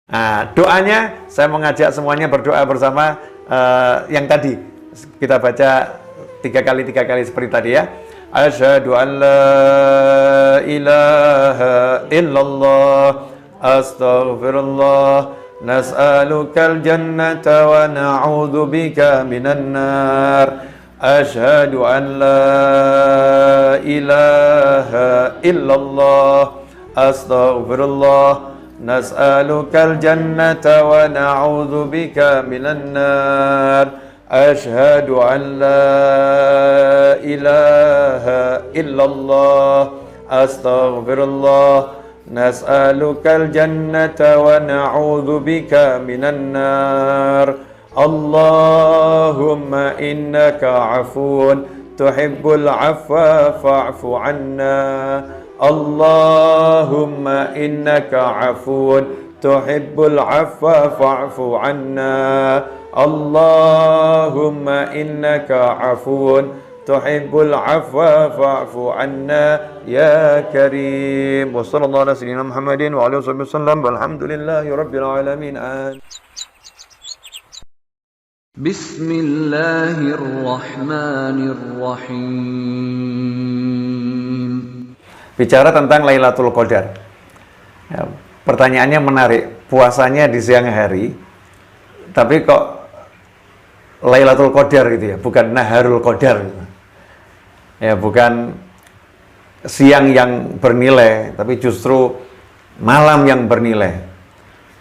Nah, doanya saya mengajak semuanya berdoa bersama yang tadi kita baca tiga kali seperti tadi ya. Asyhadu an la ilaha illallah astaghfirullah nas'alukal jannata wa na'udzubika minan nar. Asyhadu an la ilaha illallah astaghfirullah nas'alukal jannata wa na'udzubika minan nar. Asyhadu an la ilaha illallah astaghfirullah nas'alukal jannata wa na'udzubika minan nar. Allahumma innaka afuun tuhibbul afwa fa'fu anna. Allahumma innaka afuun tuhibbul afwa fa'fu anna. Allahumma innaka afuun tuhibbul afwa fa'fu anna ya karim. Wa sallallahu ala sayyidina Muhammadin wa alihi wasallam walhamdulillahi rabbil alamin. Bismillahirrahmanirrahim. Bicara tentang Lailatul Qadar. Ya, pertanyaannya menarik. Puasanya di siang hari, tapi kok Lailatul Qadar gitu ya, bukan Naharul Qadar gitu. Ya, bukan siang yang bernilai, tapi justru malam yang bernilai.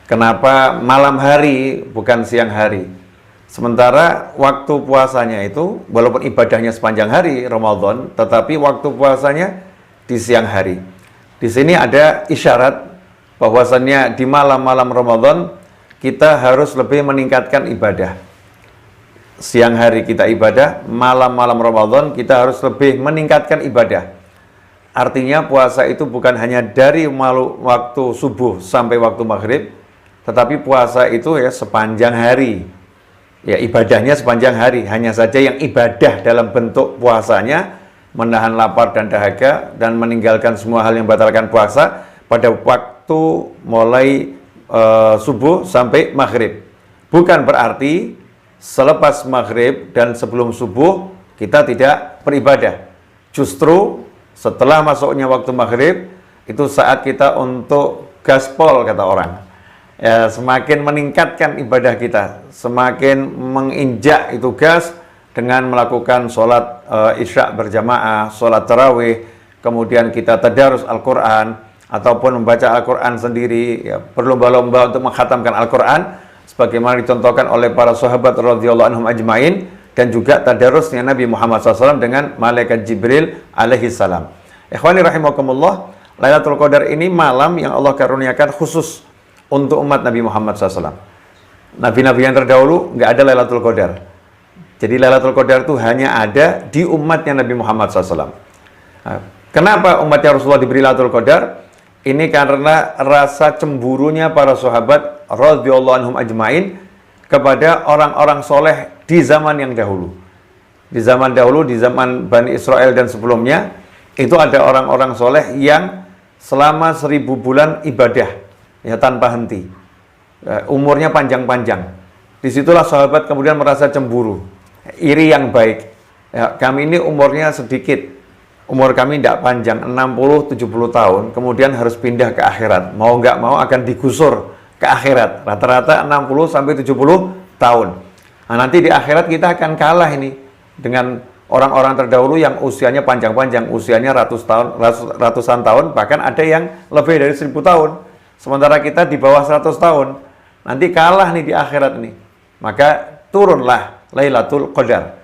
Kenapa malam hari bukan siang hari? Sementara waktu puasanya itu, walaupun ibadahnya sepanjang hari Ramadan, tetapi waktu puasanya di siang hari. Di sini ada isyarat bahwasannya di malam-malam Ramadan kita harus lebih meningkatkan ibadah. Siang hari kita ibadah, malam-malam Ramadan kita harus lebih meningkatkan ibadah. Artinya puasa itu bukan hanya dari waktu subuh sampai waktu maghrib, tetapi puasa itu ya sepanjang hari. Ya, ibadahnya sepanjang hari. Hanya saja yang ibadah dalam bentuk puasanya menahan lapar dan dahaga dan meninggalkan semua hal yang membatalkan puasa pada waktu mulai subuh sampai maghrib. Bukan berarti selepas maghrib dan sebelum subuh kita tidak beribadah. Justru setelah masuknya waktu maghrib itu saat kita untuk gaspol kata orang. Ya, semakin meningkatkan ibadah kita, semakin menginjak itu gas dengan melakukan sholat isya berjamaah, sholat tarawih, kemudian kita tadarus Al-Quran, ataupun membaca Al-Quran sendiri, ya, berlomba-lomba untuk mengkhatamkan Al-Quran, sebagaimana dicontohkan oleh para sahabat radhiyallahu anhum ajma'in, dan juga tadarusnya Nabi Muhammad SAW dengan malaikat Jibril alaihi salam. Ikhwani rahimakumullah, Lailatul Qadar ini malam yang Allah karuniakan khusus untuk umat Nabi Muhammad SAW. Nabi-nabi yang terdahulu nggak ada Lailatul Qadar. Jadi Lailatul Qadar itu hanya ada di umatnya Nabi Muhammad SAW. Nah, kenapa umatnya Rasulullah diberi Lailatul Qadar? Ini karena rasa cemburunya para sahabat radhiyallahu anhum ajmain kepada orang-orang soleh di zaman yang dahulu. Di zaman dahulu, di zaman Bani Israel dan sebelumnya, itu ada orang-orang soleh yang selama 1000 bulan ibadah ya tanpa henti, umurnya panjang-panjang. Disitulah sahabat kemudian merasa cemburu, iri yang baik. Ya, kami ini umurnya sedikit, umur kami tidak panjang, 60-70 tahun, kemudian harus pindah ke akhirat. Mau nggak mau akan digusur ke akhirat, rata-rata 60-70 tahun. Nah, nanti di akhirat kita akan kalah ini dengan orang-orang terdahulu yang usianya panjang-panjang, usianya ratusan tahun, bahkan ada yang lebih dari 1000 tahun. Sementara kita di bawah 100 tahun, nanti kalah nih di akhirat nih. Maka turunlah Lailatul Qadar.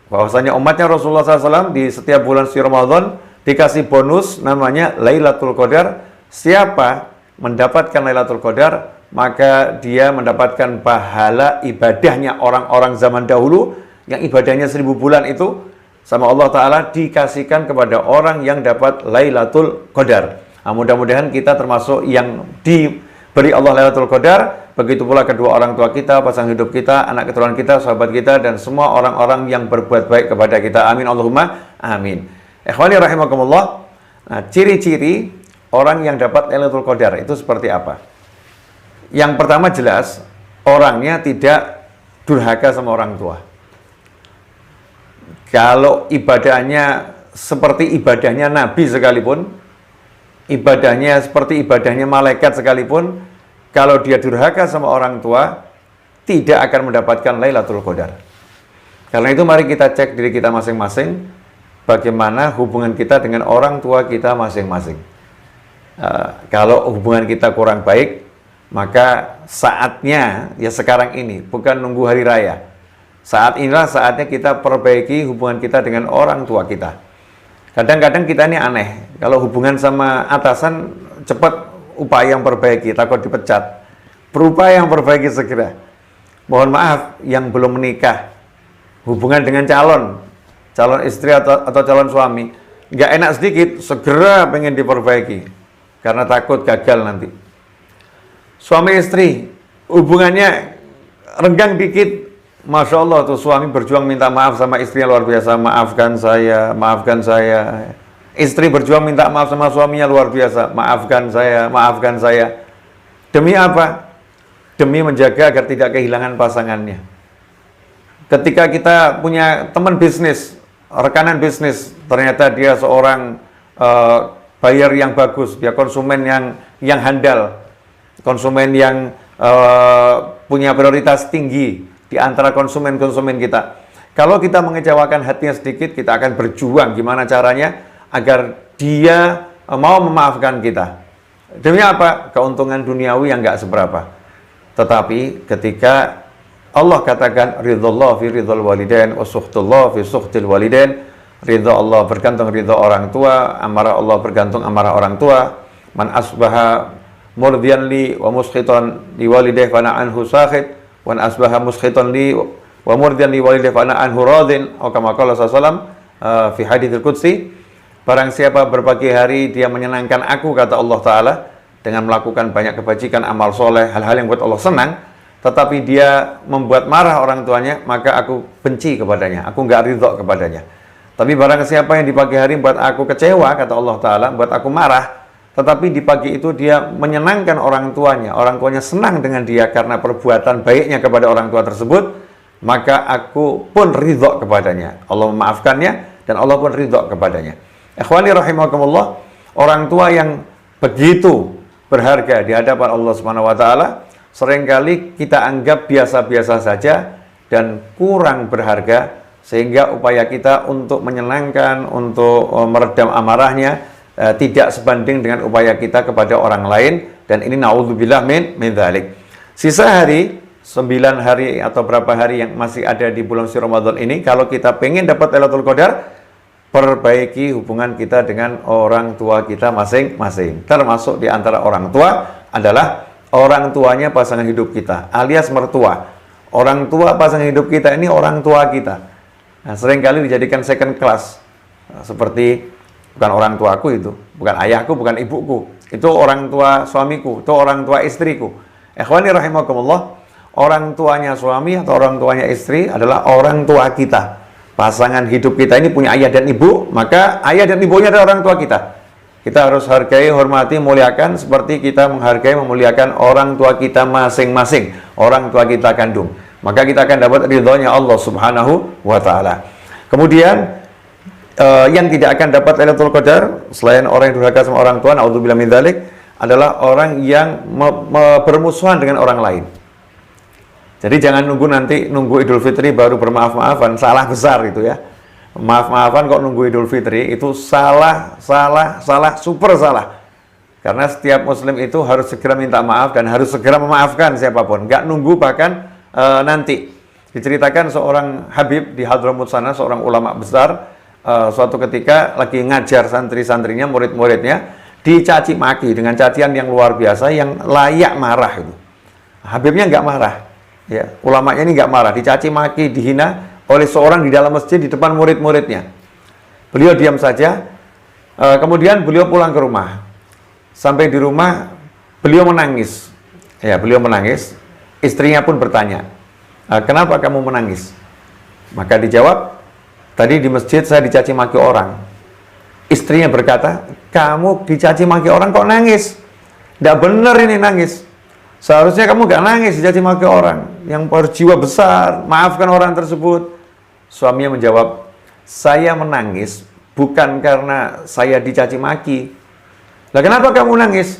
Bahwasanya umatnya Rasulullah SAW di setiap bulan suci Ramadan dikasih bonus namanya Lailatul Qadar. Siapa mendapatkan Lailatul Qadar, maka dia mendapatkan pahala ibadahnya orang-orang zaman dahulu yang ibadahnya 1000 bulan itu sama Allah Ta'ala dikasihkan kepada orang yang dapat Lailatul Qadar. Nah, mudah-mudahan kita termasuk yang diberi Allah Lailatul Qadar, begitu pula kedua orang tua kita, pasangan hidup kita, anak keturunan kita, sahabat kita, dan semua orang-orang yang berbuat baik kepada kita. Amin Allahumma amin. Ikhwani rahimakumullah. Nah, ciri-ciri orang yang dapat Lailatul Qadar itu seperti apa? Yang pertama jelas, orangnya tidak durhaka sama orang tua. Kalau ibadahnya seperti ibadahnya Nabi sekalipun, ibadahnya seperti ibadahnya malaikat sekalipun, kalau dia durhaka sama orang tua, tidak akan mendapatkan Lailatul Qadar. Karena itu mari kita cek diri kita masing-masing, bagaimana hubungan kita dengan orang tua kita masing-masing. Kalau hubungan kita kurang baik, maka saatnya, ya sekarang ini, bukan nunggu hari raya. Saat inilah saatnya kita perbaiki hubungan kita dengan orang tua kita. Kadang-kadang kita ini aneh, kalau hubungan sama atasan, cepat upaya yang perbaiki, takut dipecat. Berupaya yang perbaiki segera. Mohon maaf, yang belum menikah, hubungan dengan calon istri atau calon suami, nggak enak sedikit, segera pengen diperbaiki, karena takut gagal nanti. Suami istri, hubungannya renggang dikit, Masya Allah tuh suami berjuang minta maaf sama istrinya luar biasa, maafkan saya, maafkan saya. Istri berjuang minta maaf sama suaminya luar biasa, maafkan saya, maafkan saya. Demi apa? Demi menjaga agar tidak kehilangan pasangannya. Ketika kita punya teman bisnis, rekanan bisnis, ternyata dia seorang buyer yang bagus, dia konsumen yang handal, konsumen yang punya prioritas tinggi di antara konsumen-konsumen kita. Kalau kita mengecewakan hatinya sedikit, kita akan berjuang gimana caranya agar dia mau memaafkan kita. Demi apa? Keuntungan duniawi yang nggak seberapa. Tetapi ketika Allah katakan ridhullah fi ridhul walidain wa sukhtullah fi sukhtil walidain, ridha Allah bergantung ridha orang tua, amarah Allah bergantung amarah orang tua. Man asbaha murdiyan li wa muskhitan li walidayhi fa ana anhu sakhit, wa asbaha muskhitan li wa murdiyan li walidayhi fa ana anhu radin, atau kama qala sallallahu fi haditsil qudsi. Barang siapa berpagi hari dia menyenangkan aku, kata Allah Ta'ala, dengan melakukan banyak kebajikan, amal soleh, hal-hal yang buat Allah senang, tetapi dia membuat marah orang tuanya, maka aku benci kepadanya, aku nggak ridho kepadanya. Tapi barang siapa yang di pagi hari buat aku kecewa, kata Allah Ta'ala, buat aku marah, tetapi di pagi itu dia menyenangkan orang tuanya senang dengan dia karena perbuatan baiknya kepada orang tua tersebut, maka aku pun ridho kepadanya. Allah memaafkannya dan Allah pun ridho kepadanya. Ikhwani rahimakumullah, orang tua yang begitu berharga di hadapan Allah Subhanahu wa taala seringkali kita anggap biasa-biasa saja dan kurang berharga, sehingga upaya kita untuk menyenangkan, untuk meredam amarahnya tidak sebanding dengan upaya kita kepada orang lain, dan ini naudzubillah min dzalik. Sisa hari 9 hari atau berapa hari yang masih ada di bulan suci Ramadan ini, kalau kita pengen dapat Lailatul Qadar, perbaiki hubungan kita dengan orang tua kita masing-masing. Termasuk di antara orang tua adalah orang tuanya pasangan hidup kita, alias mertua. Orang tua pasangan hidup kita ini orang tua kita. Nah, seringkali dijadikan second class. Nah, seperti bukan orang tuaku itu, bukan ayahku, bukan ibuku. Itu orang tua suamiku, itu orang tua istriku. Ikhwani rahimakumullah, orang tuanya suami atau orang tuanya istri adalah orang tua kita. Pasangan hidup kita ini punya ayah dan ibu, maka ayah dan ibunya adalah orang tua kita. Kita harus hargai, hormati, muliakan seperti kita menghargai, memuliakan orang tua kita masing-masing, orang tua kita kandung. Maka kita akan dapat ridhonya Allah Subhanahu wa taala. Kemudian yang tidak akan dapat Lailatul Qadar selain orang yang durhaka sama orang tua, naudzubillah min dzalik, adalah orang yang bermusuhan dengan orang lain. Jadi jangan nunggu Idul Fitri baru bermaaf-maafan, salah besar itu ya. Maaf-maafan kok nunggu Idul Fitri, itu salah, super salah. Karena setiap muslim itu harus segera minta maaf dan harus segera memaafkan siapapun, nggak nunggu bahkan nanti. Diceritakan seorang Habib di Hadramut sana, seorang ulama besar, suatu ketika lagi ngajar santri-santrinya, murid-muridnya, dicaci maki dengan cacian yang luar biasa, yang layak marah itu. Habibnya nggak marah. Ya, ulamanya ini nggak marah, dicaci maki, dihina oleh seorang di dalam masjid di depan murid-muridnya. Beliau diam saja. Kemudian beliau pulang ke rumah. Sampai di rumah beliau menangis. Ya, beliau menangis. Istrinya pun bertanya, kenapa kamu menangis? Maka dijawab, tadi di masjid saya dicaci maki orang. Istrinya berkata, kamu dicaci maki orang kok nangis? Nggak benar ini nangis. Seharusnya kamu gak nangis dicaci maki orang yang berjiwa besar, maafkan orang tersebut. Suaminya menjawab, saya menangis bukan karena saya dicaci maki. Lah kenapa kamu nangis?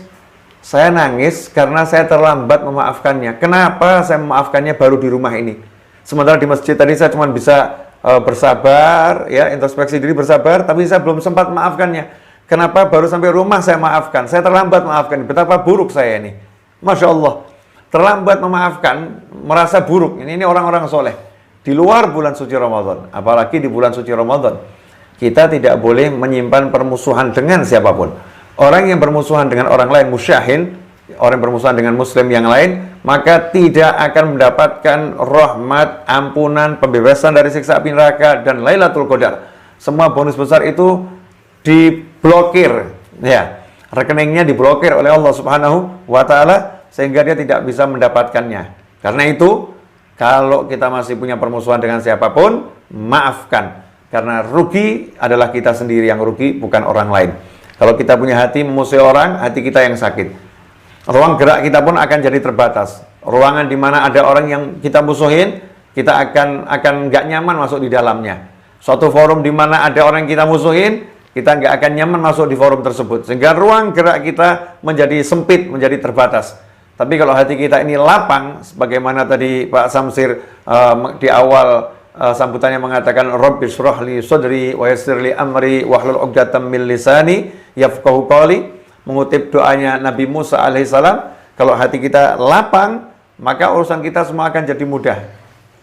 Saya nangis karena saya terlambat memaafkannya. Kenapa saya memaafkannya baru di rumah ini? Sementara di masjid tadi saya cuma bisa bersabar, ya, introspeksi diri bersabar, tapi saya belum sempat memaafkannya. Kenapa baru sampai rumah saya maafkan? Saya terlambat memaafkan. Betapa buruk saya ini. Masya Allah. Terlambat memaafkan, merasa buruk. Ini orang-orang soleh. Di luar bulan suci Ramadan, apalagi di bulan suci Ramadan, kita tidak boleh menyimpan permusuhan dengan siapapun. Orang yang bermusuhan dengan orang lain, musyahin, orang yang bermusuhan dengan muslim yang lain, maka tidak akan mendapatkan rahmat, ampunan, pembebasan dari siksa api neraka, dan Lailatul Qadar. Semua bonus besar itu diblokir, ya, rekeningnya diblokir oleh Allah Subhanahu wa Ta'ala, sehingga dia tidak bisa mendapatkannya. Karena itu, kalau kita masih punya permusuhan dengan siapapun, maafkan. Karena rugi adalah kita sendiri yang rugi, bukan orang lain. Kalau kita punya hati memusuhi orang, hati kita yang sakit. Ruang gerak kita pun akan jadi terbatas. Ruangan di mana ada orang yang kita musuhin, kita akan nggak nyaman masuk di dalamnya. Suatu forum di mana ada orang yang kita musuhin, kita nggak akan nyaman masuk di forum tersebut. Sehingga ruang gerak kita menjadi sempit, menjadi terbatas. Tapi kalau hati kita ini lapang, sebagaimana tadi Pak Samsir di awal sambutannya mengatakan, Rabbi shrah li sadri wa yassir li amri wahlul 'uqdatam min lisani yafqahu qawli, mengutip doanya Nabi Musa alaihissalam. Kalau hati kita lapang, maka urusan kita semua akan jadi mudah.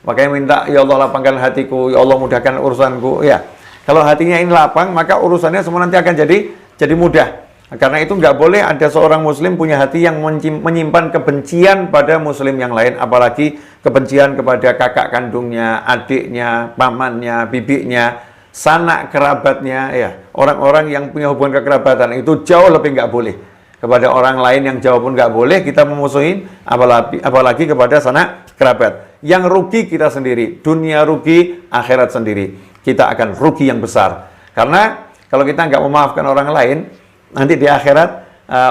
Makanya minta, ya Allah lapangkan hatiku, ya Allah mudahkan urusanku. Ya, kalau hatinya ini lapang, maka urusannya semua nanti akan jadi mudah. Karena itu nggak boleh ada seorang muslim punya hati yang menyimpan kebencian pada muslim yang lain, apalagi kebencian kepada kakak kandungnya, adiknya, pamannya, bibiknya, sanak kerabatnya, ya, orang-orang yang punya hubungan kekerabatan itu jauh lebih nggak boleh. Kepada orang lain yang jauh pun nggak boleh kita memusuhin, apalagi kepada sanak kerabat. Yang rugi kita sendiri, dunia rugi, akhirat sendiri. Kita akan rugi yang besar. Karena kalau kita nggak memaafkan orang lain, nanti di akhirat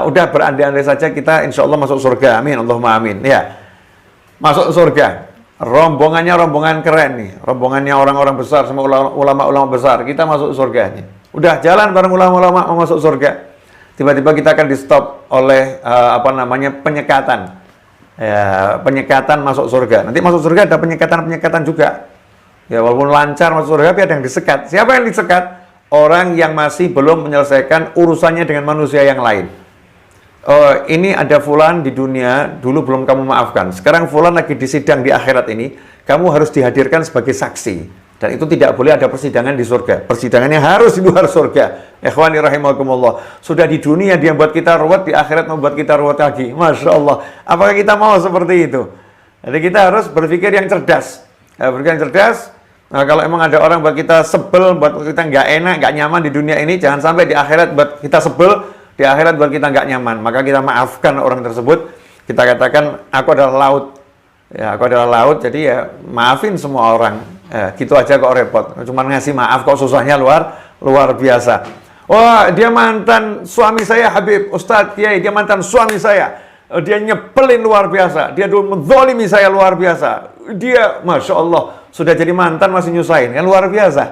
udah berandai-andai saja kita insya Allah masuk surga. Amin, Allahumma amin. Ya, masuk surga. Rombongannya rombongan keren nih. Rombongannya orang-orang besar, semua ulama-ulama besar. Kita masuk surga nih. Udah jalan bareng ulama-ulama mau masuk surga. Tiba-tiba kita akan di stop oleh penyekatan. Ya, penyekatan masuk surga. Nanti masuk surga ada penyekatan-penyekatan juga. Ya, walaupun lancar masuk surga, tapi ada yang disekat. Siapa yang disekat? Orang yang masih belum menyelesaikan urusannya dengan manusia yang lain. Ini ada fulan di dunia, dulu belum kamu maafkan. Sekarang fulan lagi disidang di akhirat ini, kamu harus dihadirkan sebagai saksi. Dan itu tidak boleh ada persidangan di surga. Persidangannya harus di luar surga. Ikhwani rahimakumullah. Sudah di dunia dia buat kita ruwet, di akhirat membuat kita ruwet lagi. Masya Allah. Apakah kita mau seperti itu? Jadi kita harus berpikir yang cerdas. Berpikir yang cerdas. Nah, kalau emang ada orang buat kita sebel, buat kita nggak enak, nggak nyaman di dunia ini, jangan sampai di akhirat buat kita sebel, di akhirat buat kita nggak nyaman. Maka kita maafkan orang tersebut. Kita katakan, aku adalah laut. Ya, aku adalah laut, jadi ya maafin semua orang. Gitu aja kok repot. Cuma ngasih maaf kok susahnya luar biasa. Wah, dia mantan suami saya, Habib, Ustadz, Kiai, dia mantan suami saya. Dia nyepelin luar biasa. Dia dulu menzolimi saya luar biasa. Dia, Masya Allah, sudah jadi mantan masih nyusahin, kan luar biasa.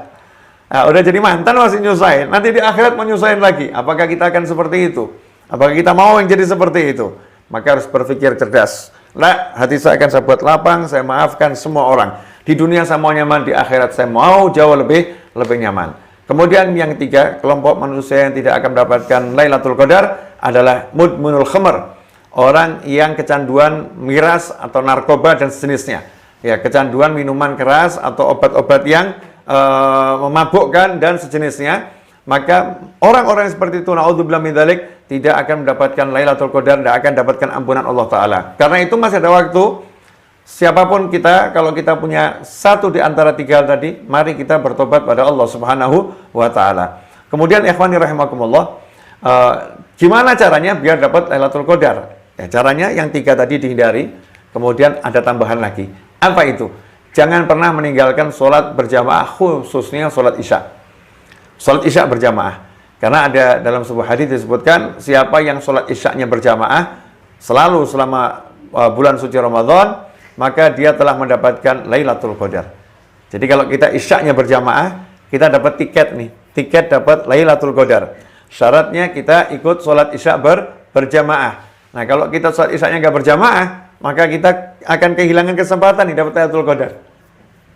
Nah, udah jadi mantan masih nyusahin, nanti di akhirat mau nyusahin lagi. Apakah kita akan seperti itu? Apakah kita mau yang jadi seperti itu? Maka harus berpikir cerdas. Lah, hati saya akan saya buat lapang, saya maafkan semua orang. Di dunia saya mau nyaman, di akhirat saya mau jauh lebih nyaman. Kemudian yang ketiga, kelompok manusia yang tidak akan mendapatkan Lailatul Qadar adalah mudmunul khamr. Orang yang kecanduan miras atau narkoba dan sejenisnya. Ya, kecanduan minuman keras atau obat-obat yang memabukkan dan sejenisnya, maka orang-orang yang seperti itu, naudzubillah min dzalik, tidak akan mendapatkan Lailatul Qadar, tidak akan mendapatkan ampunan Allah Ta'ala. Karena itu masih ada waktu. Siapapun kita, kalau kita punya satu di antara tiga hal tadi, mari kita bertobat pada Allah Subhanahu wa Ta'ala. Kemudian ikhwani rahimakumullah, gimana caranya biar dapat Lailatul Qadar? Ya, caranya yang tiga tadi dihindari. Kemudian ada tambahan lagi. Apa itu? Jangan pernah meninggalkan sholat berjamaah, khususnya sholat isya. Sholat isya berjamaah. Karena ada dalam sebuah hadis disebutkan, siapa yang sholat isya-nya berjamaah, selalu selama bulan suci Ramadan, maka dia telah mendapatkan Lailatul Qadar. Jadi kalau kita isyaknya berjamaah, kita dapat tiket nih, tiket dapat Lailatul Qadar. Syaratnya kita ikut sholat isya berjamaah. Nah kalau kita sholat isyaknya nggak berjamaah, maka kita akan kehilangan kesempatan nih dapat Lailatul Qadar.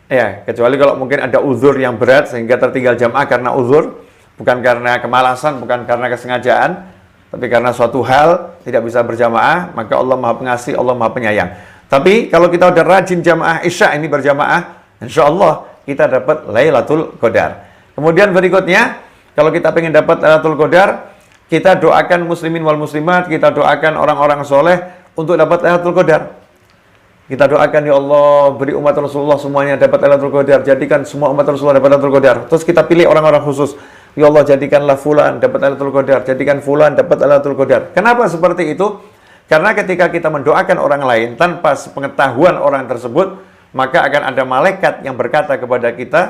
Ya, kecuali kalau mungkin ada uzur yang berat sehingga tertinggal jamaah karena uzur, bukan karena kemalasan, bukan karena kesengajaan, tapi karena suatu hal tidak bisa berjamaah, maka Allah Maha Pengasih, Allah Maha Penyayang. Tapi kalau kita udah rajin jamaah isya ini berjamaah, insya Allah kita dapat Lailatul Qadar. Kemudian berikutnya, kalau kita pengen dapat Lailatul Qadar, kita doakan muslimin wal muslimat, kita doakan orang-orang soleh untuk dapat Lailatul Qadar. Kita doakan, ya Allah, beri umat Rasulullah semuanya dapat Lailatul Qadar, jadikan semua umat Rasulullah dapat Lailatul Qadar. Terus kita pilih orang-orang khusus. Ya Allah, jadikanlah fulan dapat Lailatul Qadar, jadikan fulan dapat Lailatul Qadar. Kenapa seperti itu? Karena ketika kita mendoakan orang lain tanpa pengetahuan orang tersebut, maka akan ada malaikat yang berkata kepada kita,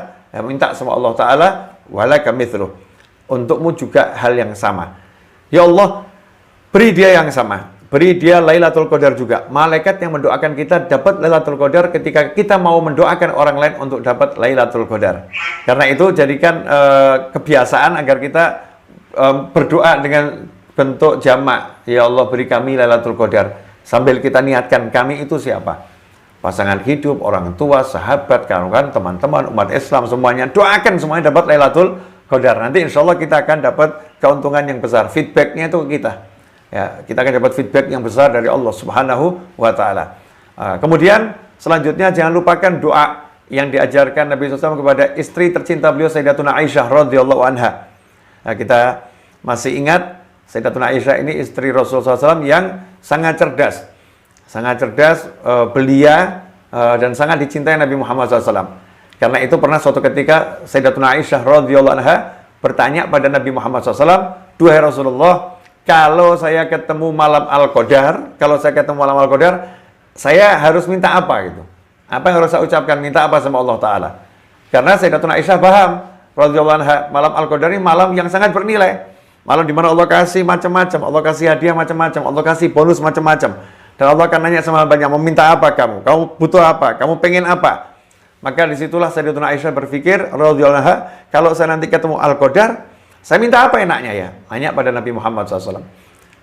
minta sama Allah Ta'ala, walaka mithluh, untukmu juga hal yang sama. Ya Allah, beri dia yang sama, beri dia Lailatul Qadar juga. Malaikat yang mendoakan kita dapat Lailatul Qadar ketika kita mau mendoakan orang lain untuk dapat Lailatul Qadar. Karena itu jadikan kebiasaan agar kita berdoa dengan bentuk jamak. Ya Allah, beri kami Lailatul Qadar. Sambil kita niatkan kami itu siapa? Pasangan hidup, orang tua, sahabat, kawan, teman-teman, umat Islam semuanya. Doakan semuanya dapat Lailatul Qadar. Nanti insya Allah kita akan dapat keuntungan yang besar. Feedbacknya itu kita. Ya, kita akan dapat feedback yang besar dari Allah Subhanahu wa Ta'ala. Kemudian selanjutnya jangan lupakan doa yang diajarkan Nabi SAW kepada istri tercinta beliau Sayyidatuna Aisyah radhiyallahu anha. Nah, kita masih ingat Sayyidatuna Aisyah ini istri Rasulullah SAW yang sangat cerdas, belia, dan sangat dicintai Nabi Muhammad SAW. Karena itu pernah suatu ketika Sayyidatuna Aisyah radhiyallahu anha bertanya pada Nabi Muhammad SAW, "Duhai Rasulullah, kalau saya ketemu malam Al-Qadar, saya harus minta apa gitu? Apa yang harus saya ucapkan? Minta apa sama Allah Ta'ala?" Karena Sayyidatuna Aisyah paham, radhiyallahu anha, malam Al-Qadar ini malam yang sangat bernilai. Malam di mana Allah kasih macam-macam, Allah kasih hadiah macam-macam, Allah kasih bonus macam-macam. Dan Allah akan nanya sama banyak, mau minta apa kamu? Kamu butuh apa? Kamu pengen apa? Maka disitulah Sayyidatuna Aisyah berpikir, radhiyallahu anha, kalau saya nanti ketemu Al-Qadar, saya minta apa enaknya ya? Tanya pada Nabi Muhammad SAW.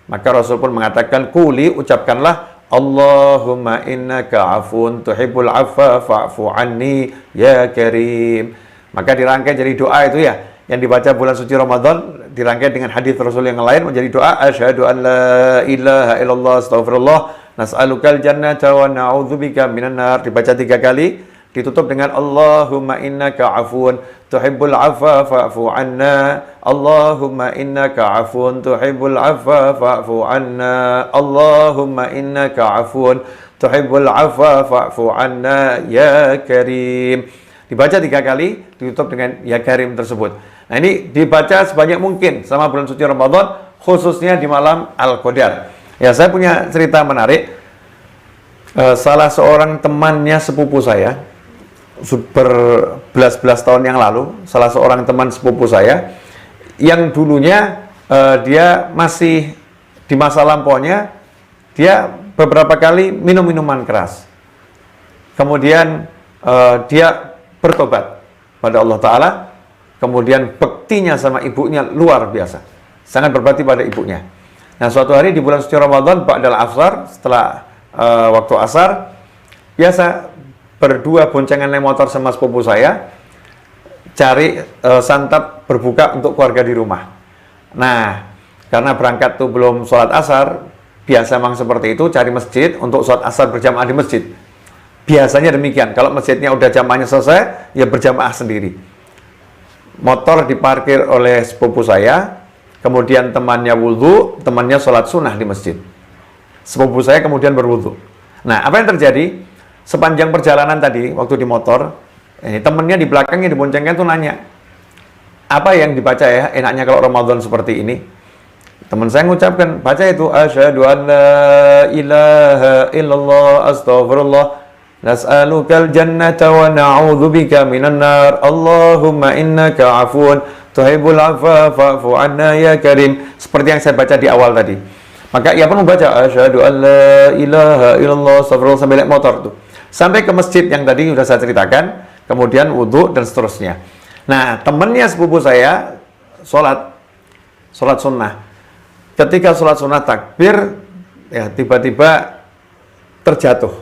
Maka Rasul pun mengatakan, "Quli, ucapkanlah, Allahumma innaka afun tuhibbul afwa fa'fu anni ya karim." Maka dirangkai jadi doa itu ya, yang dibaca bulan suci Ramadan, dirangkai dengan hadis Rasul yang lain menjadi doa, asyhadu an la ilaha illallah astaghfirullah nas'alukal jannata wa na'udzubika minan nar, dibaca 3 kali, ditutup dengan Allahumma innaka afun tuhibbul afwa fa'fu anna, Allahumma innaka afun tuhibbul afwa fa'fu anna, Allahumma innaka afun tuhibbul afwa fa'fu anna ya karim. Dibaca 3 kali, ditutup dengan ya karim tersebut. Nah, ini dibaca sebanyak mungkin sama bulan suci Ramadan, khususnya di malam Al-Qadar. Ya, saya punya cerita menarik. Salah seorang temannya sepupu saya, berbelas-belas tahun yang lalu, salah seorang teman sepupu saya, yang dulunya dia masih di masa lampaunya, dia beberapa kali minum minuman keras. Kemudian dia bertobat pada Allah Ta'ala. Kemudian bektinya sama ibunya luar biasa, sangat berbakti pada ibunya. Nah, suatu hari di bulan suci Ramadan, ba'dal asar, setelah waktu asar, biasa berdua boncengan naik motor sama sepupu saya, cari santap berbuka untuk keluarga di rumah. Nah, karena berangkat tuh belum sholat asar, biasa memang seperti itu, cari masjid untuk sholat asar berjamaah di masjid. Biasanya demikian, kalau masjidnya udah jamaahnya selesai, ya berjamaah sendiri. Motor diparkir oleh sepupu saya, kemudian temannya wudhu, temannya sholat sunnah di masjid. Sepupu saya kemudian berwudhu. Nah, apa yang terjadi? Sepanjang perjalanan tadi, waktu di motor, temannya di belakangnya diboncengkan tuh nanya, apa yang dibaca ya enaknya kalau Ramadan seperti ini? Teman saya mengucapkan, baca itu, asyhadu an la ilaha illallah astaghfirullah nas'alukal jannata wa na'udzubika minan nar, Allahumma innaka afun tuhibbul afwa fa'fu anna ya karim. Seperti yang saya baca di awal tadi. Maka ia pun membaca asyhadu an la ilaha illallah astagfirullah sampai naik motor tuh. Sampai ke masjid yang tadi sudah saya ceritakan, kemudian wudhu dan seterusnya. Nah, temannya sepupu saya sholat sunnah. Ketika sholat sunnah takbir, ya tiba-tiba terjatuh.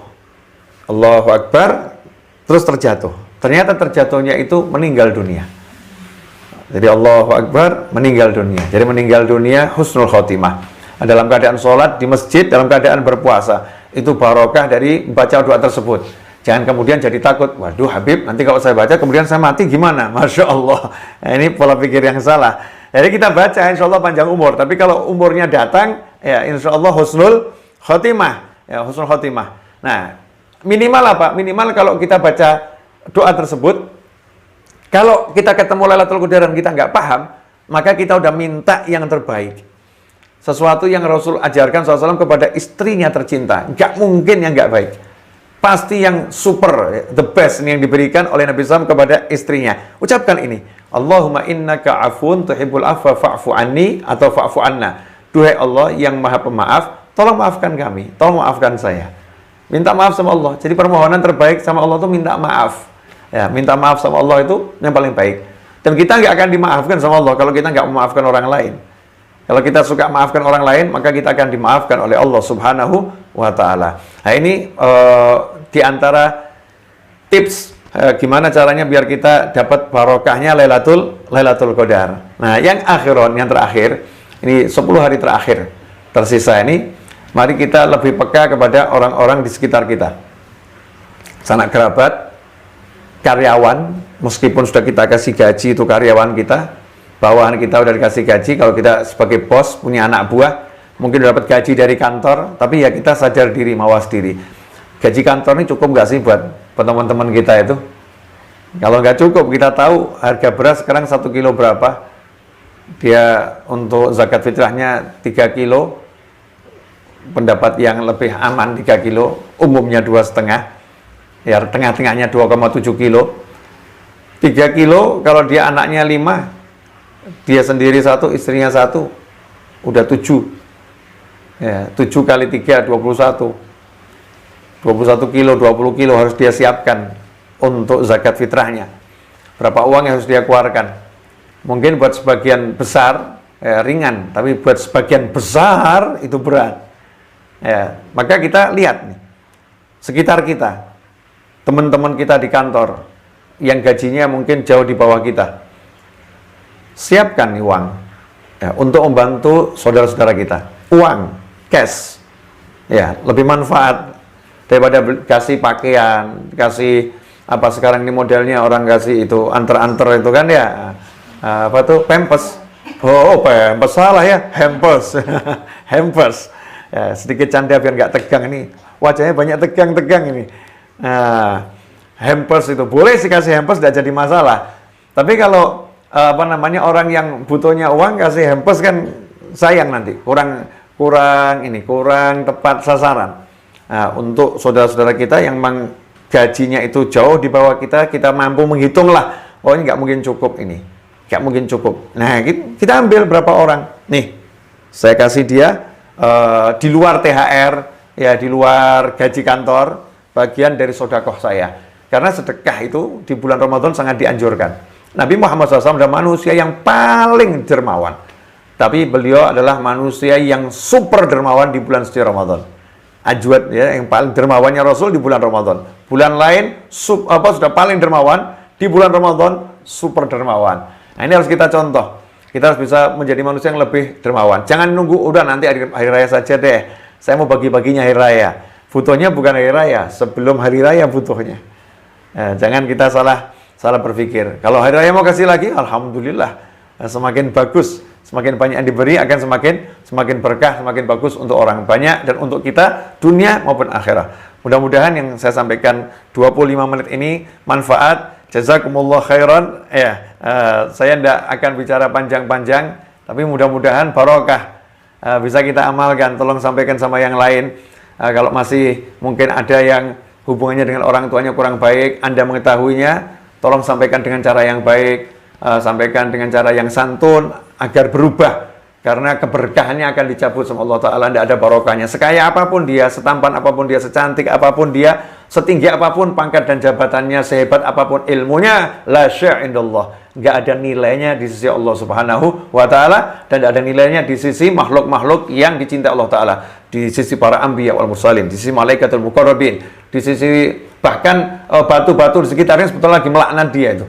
Allahu Akbar, terus terjatuh. Ternyata terjatuhnya itu meninggal dunia. Jadi Allahu Akbar, meninggal dunia. Jadi meninggal dunia husnul khotimah. Dalam keadaan sholat di masjid, dalam keadaan berpuasa. Itu barokah dari baca doa tersebut. Jangan kemudian jadi takut. Waduh Habib, nanti kalau saya baca kemudian saya mati gimana? Masya Allah. Nah, ini pola pikir yang salah. Jadi kita baca insya Allah panjang umur. Tapi kalau umurnya datang, ya insya Allah husnul khotimah. Ya, husnul khotimah. Nah, minimal apa? Minimal kalau kita baca doa tersebut, kalau kita ketemu Lailatul Qadar dan kita nggak paham, maka kita udah minta yang terbaik. Sesuatu yang Rasul ajarkan SAW kepada istrinya tercinta. Nggak mungkin yang nggak baik. Pasti yang super, the best yang diberikan oleh Nabi SAW kepada istrinya. Ucapkan ini. Allahumma innaka afun tuhibbul afwa fa'fu anni atau fa'fu anna. Duhai Allah yang maha pemaaf, tolong maafkan kami. Tolong maafkan saya. Minta maaf sama Allah. Jadi permohonan terbaik sama Allah itu minta maaf. Ya, minta maaf sama Allah itu yang paling baik. Dan kita nggak akan dimaafkan sama Allah kalau kita nggak memaafkan orang lain. Kalau kita suka maafkan orang lain, maka kita akan dimaafkan oleh Allah Subhanahu wa Ta'ala. Nah, ini di antara tips gimana caranya biar kita dapat barokahnya Lailatul Qadar. Nah, yang yang terakhir, ini 10 hari terakhir tersisa ini, mari kita lebih peka kepada orang-orang di sekitar kita. Sanak kerabat, karyawan, meskipun sudah kita kasih gaji itu karyawan kita, bawahan kita udah dikasih gaji, kalau kita sebagai bos punya anak buah, mungkin udah dapat gaji dari kantor, tapi ya kita sadar diri, mawas diri. Gaji kantor ini cukup nggak sih buat teman-teman kita itu? Kalau nggak cukup, kita tahu harga beras sekarang 1 kilo berapa, dia untuk zakat fitrahnya 3 kilo, pendapat yang lebih aman 3 kilo, umumnya 2,5, ya tengah-tengahnya 2,7 kilo. 3 kilo kalau dia anaknya 5, dia sendiri 1, istrinya 1, udah 7. Ya, 7 kali 3, 21. 21 kilo, 20 kilo harus dia siapkan untuk zakat fitrahnya. Berapa uang yang harus dia keluarkan? Mungkin buat sebagian besar ringan, tapi buat sebagian besar itu berat. Ya, maka kita lihat nih, sekitar kita, teman-teman kita di kantor, yang gajinya mungkin jauh di bawah kita. Siapkan nih uang ya, untuk membantu saudara-saudara kita. Uang, cash, ya lebih manfaat daripada kasih pakaian, kasih apa sekarang ini modelnya orang kasih itu anter-anter itu kan ya, apa tuh pampers. Oh, pampers salah ya, hampers, hampers. Ya, sedikit canda biar nggak tegang ini. Wajahnya banyak tegang-tegang ini. Nah, hampers itu boleh sih kasih hampers, tidak jadi masalah. Tapi kalau apa namanya orang yang butuhnya uang kasih hampers kan sayang nanti, kurang tepat sasaran. Nah, untuk saudara-saudara kita yang memang gajinya itu jauh di bawah kita, kita mampu menghitung lah, oh ini nggak mungkin cukup ini, nggak mungkin cukup. Nah, kita ambil berapa orang, nih, saya kasih dia di luar THR, ya di luar gaji kantor, bagian dari sedekah saya. Karena sedekah itu di bulan Ramadan sangat dianjurkan. Nabi Muhammad SAW adalah manusia yang paling dermawan. Tapi beliau adalah manusia yang super dermawan di bulan suci Ramadan. Ajwad ya, yang paling dermawannya Rasul di bulan Ramadan. Bulan lain sudah paling dermawan, di bulan Ramadan super dermawan. Nah, ini harus kita contoh. Kita harus bisa menjadi manusia yang lebih dermawan. Jangan nunggu udah nanti hari raya saja deh. Saya mau bagi-baginya hari raya. Butuhnya bukan hari raya, sebelum hari raya butuhnya. Jangan kita salah berpikir. Kalau hari raya mau kasih lagi, alhamdulillah, semakin bagus, semakin banyak yang diberi akan semakin berkah, semakin bagus untuk orang banyak dan untuk kita dunia maupun akhirat. Mudah-mudahan yang saya sampaikan 25 menit ini manfaat. Jazakumullah khairan. Ya, saya tidak akan bicara panjang-panjang, tapi mudah-mudahan barokah bisa kita amalkan. Tolong sampaikan sama yang lain. Kalau masih mungkin ada yang hubungannya dengan orang tuanya kurang baik, Anda mengetahuinya, tolong sampaikan dengan cara yang baik, sampaikan dengan cara yang santun, agar berubah. Karena keberkahannya akan dicabut sama Allah Ta'ala, tidak ada barokahnya. Sekaya apapun dia, setampan apapun dia, secantik apapun dia, setinggi apapun pangkat dan jabatannya, sehebat apapun ilmunya, la syai' indallah. Nggak ada nilainya di sisi Allah Subhanahu wa Ta'ala, dan tidak ada nilainya di sisi makhluk-makhluk yang dicintai Allah Ta'ala. Di sisi para anbiya wal mursalin, di sisi malaikatul muqarrabin, di sisi bahkan batu-batu di sekitarnya sebetulnya lagi melaknat dia itu.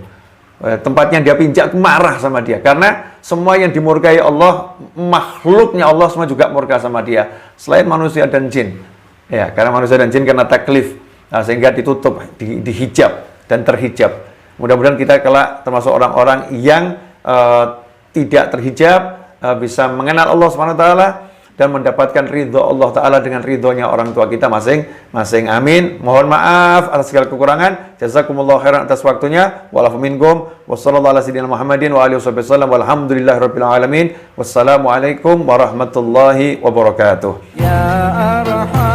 Tempatnya dia pinjak marah sama dia, karena semua yang dimurkai Allah, makhluknya Allah semua juga murka sama dia, selain manusia dan jin. Ya, karena manusia dan jin karena taklif, sehingga ditutup, dihijab dan terhijab. Mudah-mudahan kita kelak termasuk orang-orang yang tidak terhijab, bisa mengenal Allah Subhanahu wa Ta'ala dan mendapatkan ridho Allah Ta'ala dengan ridhonya orang tua kita masing-masing. Amin. Mohon maaf atas segala kekurangan. Jazakumullah khairan atas waktunya. Wa'alafu minkum. Wassallallahu ala sayyidina Muhammadin wa alihi wasallam. Walhamdulillahi rabbil alamin. Wassalamualaikum warahmatullahi wabarakatuh. Ya Arham